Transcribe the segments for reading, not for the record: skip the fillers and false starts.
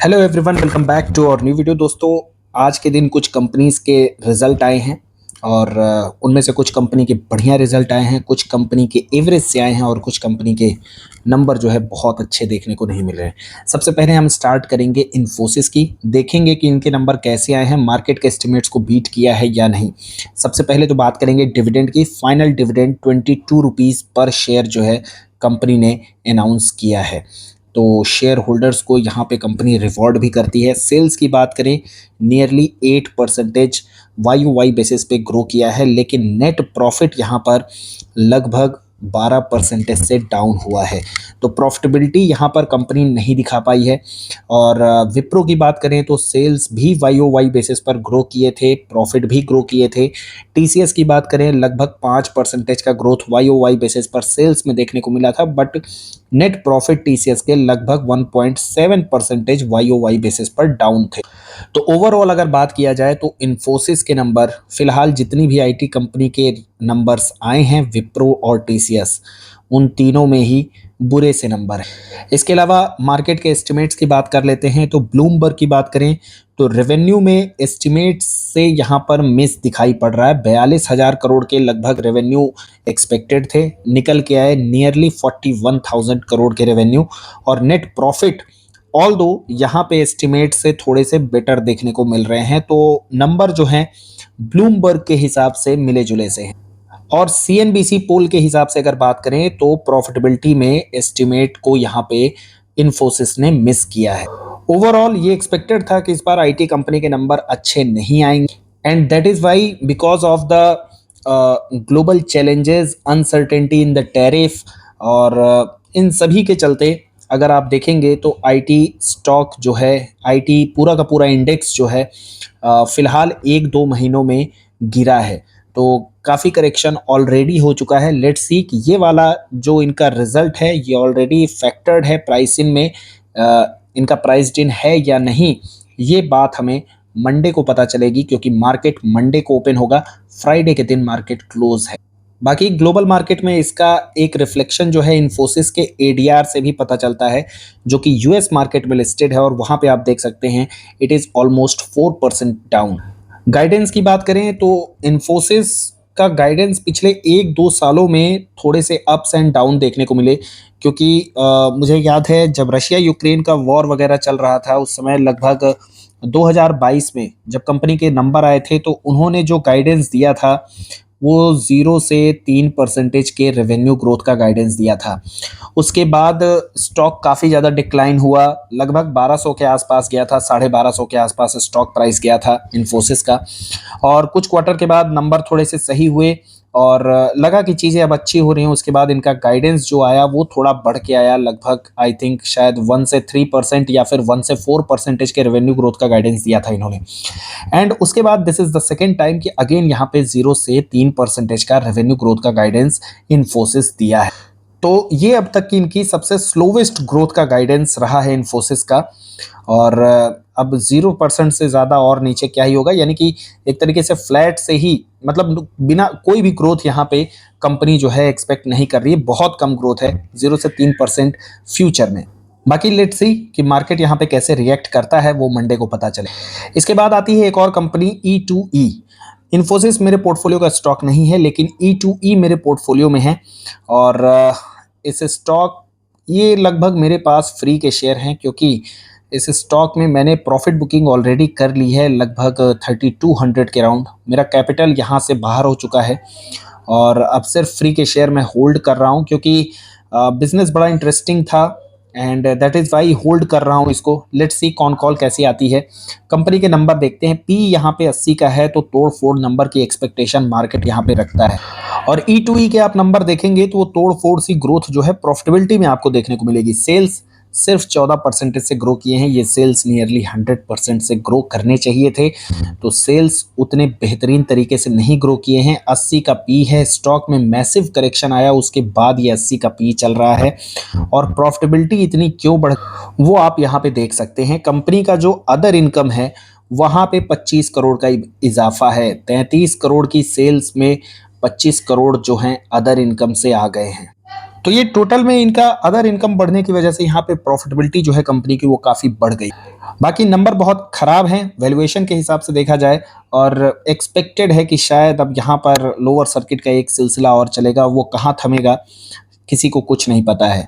Hello everyone, welcome back to our new video. दोस्तों, आज के दिन कुछ कंपनीज के रिजल्ट आए हैं और उनमें से कुछ कंपनी के बढ़िया रिजल्ट आए हैं, कुछ कंपनी के एवरेज से आए हैं और कुछ कंपनी के नंबर जो है बहुत अच्छे देखने को नहीं मिल रहे हैं। सबसे पहले हम स्टार्ट करेंगे इन्फोसिस की, देखेंगे कि इनके नंबर कैसे आए हैं, मार्केट के एस्टिमेट्स को बीट किया है या नहीं। सबसे पहले तो बात करेंगे डिविडेंड की। फाइनल डिविडेंड 22 रुपीज़ पर शेयर जो है कंपनी ने अनाउंस किया है, तो शेयर होल्डर्स को यहाँ पे कंपनी रिवॉर्ड भी करती है। सेल्स की बात करें, नियरली 8% वाई बेसिस पे ग्रो किया है, लेकिन नेट प्रॉफिट यहाँ पर लगभग 12% से डाउन हुआ है। तो प्रॉफिटेबिलिटी यहाँ पर कंपनी नहीं दिखा पाई है। और विप्रो की बात करें तो सेल्स भी वाई बेसिस पर ग्रो किए थे, प्रॉफिट भी ग्रो किए थे। टीसीएस की बात करें, लगभग 5% का ग्रोथ वाई बेसिस पर सेल्स में देखने को मिला था, बट नेट प्रॉफिट टीसीएस के लगभग 1.7% वाई बेसिस पर डाउन थे। तो ओवरऑल अगर बात किया जाए तो इन्फोसिस के नंबर, फिलहाल जितनी भी आईटी कंपनी के नंबर्स आए हैं, विप्रो और टीसीएस, उन तीनों में ही बुरे से नंबर है। इसके अलावा मार्केट के एस्टिमेट्स की बात कर लेते हैं। तो ब्लूमबर्ग की बात करें तो रेवेन्यू में एस्टिमेट्स से यहाँ पर मिस दिखाई पड़ रहा है। 42,000 करोड़ के लगभग रेवेन्यू एक्सपेक्टेड थे, निकल के आए नियरली 41,000 करोड़ के रेवेन्यू। और नेट प्रॉफिट ऑल दो यहाँ पे एस्टिमेट से थोड़े से बेटर देखने को मिल रहे हैं। तो नंबर जो हैं ब्लूमबर्ग के हिसाब से मिले जुले से हैं। और सीएनबीसी पोल के हिसाब से अगर बात करें तो प्रॉफिटेबिलिटी में एस्टिमेट को यहाँ पे इन्फोसिस ने मिस किया है। ओवरऑल ये एक्सपेक्टेड था कि इस बार आईटी कंपनी के नंबर अच्छे नहीं आएंगे, and that is why because of the global challenges, uncertainty in the tariff, और इन सभी के चलते अगर आप देखेंगे तो आईटी स्टॉक जो है, आईटी पूरा का पूरा इंडेक्स जो है फिलहाल 1-2 महीनों में गिरा है। तो काफ़ी करेक्शन ऑलरेडी हो चुका है। लेट्स सी कि ये वाला जो इनका रिजल्ट है ये ऑलरेडी फैक्टर्ड है प्राइसिंग में, इनका प्राइस्ड इन है या नहीं, ये बात हमें मंडे को पता चलेगी, क्योंकि मार्केट मंडे को ओपन होगा, फ्राइडे के दिन मार्केट क्लोज है। बाकी ग्लोबल मार्केट में इसका एक रिफ्लेक्शन जो है इन्फोसिस के एडीआर से भी पता चलता है, जो कि यूएस मार्केट में लिस्टेड है, और वहाँ पे आप देख सकते हैं it is almost 4% down. Guidance की बात करें तो इन्फोसिस का गाइडेंस पिछले 1-2 सालों में थोड़े से अप्स एंड डाउन देखने को मिले, क्योंकि मुझे याद है जब रशिया यूक्रेन का वॉर वगैरह चल रहा था उस समय लगभग 2022 में जब कंपनी के नंबर आए थे, तो उन्होंने जो गाइडेंस दिया था वो 0 से 3% के रेवेन्यू ग्रोथ का गाइडेंस दिया था। उसके बाद स्टॉक काफ़ी ज़्यादा डिक्लाइन हुआ, लगभग 1200 के आसपास गया था, 1250 के आसपास स्टॉक प्राइस गया था इन्फोसिस का। और कुछ क्वार्टर के बाद नंबर थोड़े से सही हुए और लगा कि चीज़ें अब अच्छी हो रही हैं। उसके बाद इनका गाइडेंस जो आया वो थोड़ा बढ़ के आया, लगभग आई थिंक शायद 1 से 3% या फिर 1 से 4% के रेवेन्यू ग्रोथ का गाइडेंस दिया था इन्होंने। एंड उसके बाद this is the second time कि अगेन यहाँ पे 0 से 3% का रेवेन्यू ग्रोथ का गाइडेंस इन्फोसिस दिया है। तो ये अब तक की इनकी सबसे स्लोवेस्ट ग्रोथ का गाइडेंस रहा है इन्फोसिस का। और अब 0% से ज़्यादा और नीचे क्या ही होगा, यानी कि एक तरीके से फ्लैट से ही, मतलब बिना कोई भी ग्रोथ यहाँ पे कंपनी जो है एक्सपेक्ट नहीं कर रही है। बहुत कम ग्रोथ है, 0 से 3% फ्यूचर में। बाकी लेट्स सी कि मार्केट यहाँ पे कैसे रिएक्ट करता है, वो मंडे को पता चले। इसके बाद आती है एक और कंपनी E2E। इन्फोसिस मेरे पोर्टफोलियो का स्टॉक नहीं है, लेकिन E2E मेरे पोर्टफोलियो में है। और इस स्टॉक, ये लगभग मेरे पास फ्री के शेयर हैं, क्योंकि इस स्टॉक में मैंने प्रॉफिट बुकिंग ऑलरेडी कर ली है, लगभग 3200 के राउंड। मेरा कैपिटल यहाँ से बाहर हो चुका है और अब सिर्फ फ्री के शेयर मैं होल्ड कर रहा हूँ, क्योंकि बिजनेस बड़ा इंटरेस्टिंग था and that is why hold कर रहा हूँ इसको। लेट्स सी कौन कॉल कैसी आती है। कंपनी के नंबर देखते हैं। पी यहाँ पे 80 का है, तो तोड़ फोड़ नंबर की एक्सपेक्टेशन मार्केट यहाँ पे रखता है। और E2E के आप नंबर देखेंगे तो वो तोड़ फोड़ सी ग्रोथ जो है प्रॉफिटेबिलिटी में आपको देखने को मिलेगी। सेल्स सिर्फ 14% से ग्रो किए हैं, ये सेल्स नियरली 100% से ग्रो करने चाहिए थे, तो सेल्स उतने बेहतरीन तरीके से नहीं ग्रो किए हैं। 80 का पी है, स्टॉक में मैसिव करेक्शन आया, उसके बाद ये 80 का पी चल रहा है। और प्रॉफिटेबिलिटी इतनी क्यों बढ़, वो आप यहाँ पे देख सकते हैं। कंपनी का जो अदर इनकम है वहाँ पे 25 करोड़ का इजाफा है। 33 करोड़ की सेल्स में 25 करोड़ जो हैं अदर इनकम से आ गए हैं। तो ये टोटल में इनका अदर इनकम बढ़ने की वजह से यहाँ पे प्रॉफिटेबिलिटी जो है कंपनी की वो काफ़ी बढ़ गई। बाकी नंबर बहुत खराब हैं वैल्यूएशन के हिसाब से देखा जाए, और एक्सपेक्टेड है कि शायद अब यहाँ पर लोअर सर्किट का एक सिलसिला और चलेगा, वो कहाँ थमेगा किसी को कुछ नहीं पता है।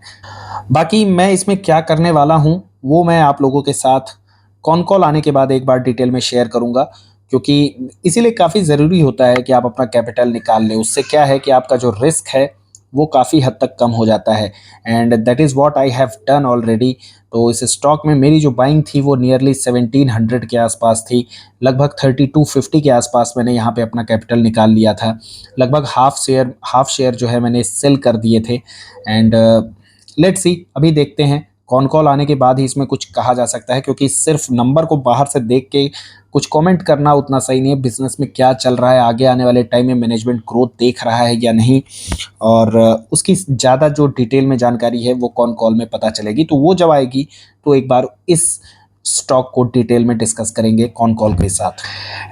बाकी मैं इसमें क्या करने वाला हूँ वो मैं आप लोगों के साथ कॉन कॉल आने के बाद एक बार डिटेल में शेयर करूँगा, क्योंकि इसीलिए काफ़ी ज़रूरी होता है कि आप अपना कैपिटल निकाल लें। उससे क्या है कि आपका जो रिस्क है वो काफ़ी हद तक कम हो जाता है, and that is what I have done already. तो इस स्टॉक में मेरी जो बाइंग थी वो नियरली 1700 के आसपास थी, लगभग 3250 के आसपास मैंने यहाँ पे अपना कैपिटल निकाल लिया था। लगभग हाफ शेयर जो है मैंने सेल कर दिए थे, एंड लेट्स सी अभी देखते हैं, कॉन कॉल आने के बाद ही इसमें कुछ कहा जा सकता है, क्योंकि सिर्फ नंबर को बाहर से देख के कुछ कमेंट करना उतना सही नहीं है। बिजनेस में क्या चल रहा है, आगे आने वाले टाइम में मैनेजमेंट ग्रोथ देख रहा है या नहीं, और उसकी ज़्यादा जो डिटेल में जानकारी है वो कॉन कॉल में पता चलेगी। तो वो जब आएगी तो एक बार इस स्टॉक को डिटेल में डिस्कस करेंगे कॉन कॉल के साथ।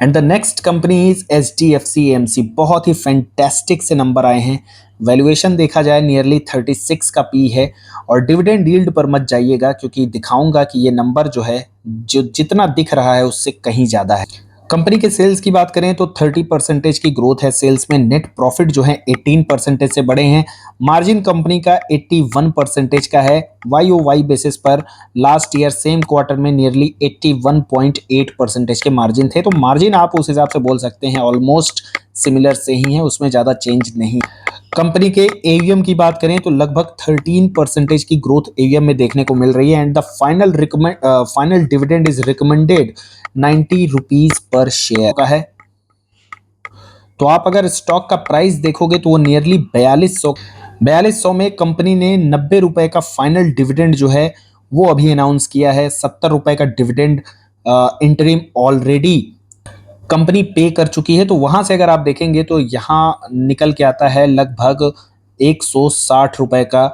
And the next company is HDFC AMC। बहुत ही फैंटेस्टिक से नंबर आए हैं। वैल्यूएशन देखा जाए नियरली 36 का पी है, और डिविडेंड यील्ड पर मत जाइएगा, क्योंकि दिखाऊंगा कि ये नंबर जो है जो जितना दिख रहा है उससे कहीं ज़्यादा है। कंपनी के सेल्स की बात करें तो 30% की ग्रोथ है सेल्स में। नेट प्रॉफिट जो है 18% से बढ़े हैं। मार्जिन कंपनी का 81% का है। YOY बेसिस पर लास्ट ईयर सेम क्वार्टर में नियरली 81.8% के मार्जिन थे। तो मार्जिन आप उस हिसाब से बोल सकते हैं ऑलमोस्ट सिमिलर से ही है, उसमें ज़्यादा चेंज नहीं। कंपनी के एवीएम की बात करें तो लगभग 13% की ग्रोथ एवीएम में देखने को मिल रही है, and the final dividend is recommended 90 rupees per share का है। तो आप अगर स्टॉक का प्राइस देखोगे तो वो नियरली 4200 में कंपनी ने 90 रुपए का फाइनल डिविडेंड जो है वो अभी अनाउंस किया है। 70 रुपए का डिविडेंड इंटरिम ऑलरेडी कंपनी पे कर चुकी है। तो वहां से अगर आप देखेंगे तो यहाँ निकल के आता है लगभग 160 रुपए का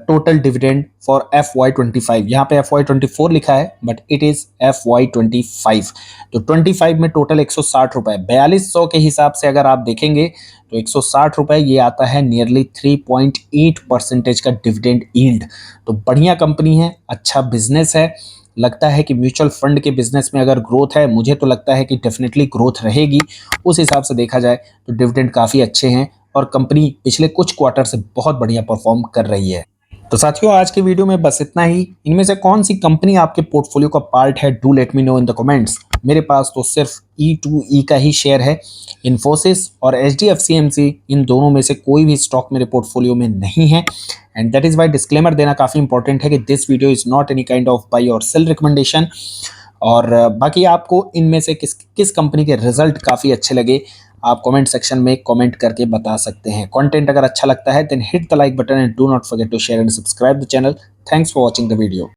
टोटल डिविडेंड फॉर FY25। यहाँ पे FY24 लिखा है बट इट इज FY25। तो 25 में टोटल 160 रुपए, 4200 के हिसाब से अगर आप देखेंगे तो 160 रुपए ये आता है नियरली 3.8% का डिविडेंड यील्ड। तो बढ़िया कंपनी है, अच्छा बिजनेस है। लगता है कि म्यूचुअल फंड के बिजनेस में अगर ग्रोथ है, मुझे तो लगता है कि डेफिनेटली ग्रोथ रहेगी। उस हिसाब से देखा जाए तो डिविडेंड काफ़ी अच्छे हैं, और कंपनी पिछले कुछ क्वार्टर से बहुत बढ़िया परफॉर्म कर रही है। तो साथियों आज के वीडियो में बस इतना ही। इनमें से कौन सी कंपनी आपके पोर्टफोलियो का पार्ट है, do let me know in the comments. मेरे पास तो सिर्फ E2E का ही शेयर है। इन्फोसिस और HDFC AMC, इन दोनों में से कोई भी स्टॉक मेरे पोर्टफोलियो में नहीं है, and that is why disclaimer देना काफ़ी इंपॉर्टेंट है कि this video is not any kind of by और सेल रिकमेंडेशन। और बाकी आपको इनमें से किस किस कंपनी के रिजल्ट काफ़ी अच्छे लगे आप कमेंट सेक्शन में कमेंट करके बता सकते हैं। कंटेंट अगर अच्छा लगता है then hit the like button and do not forget to share and subscribe the channel. Thanks for watching the video.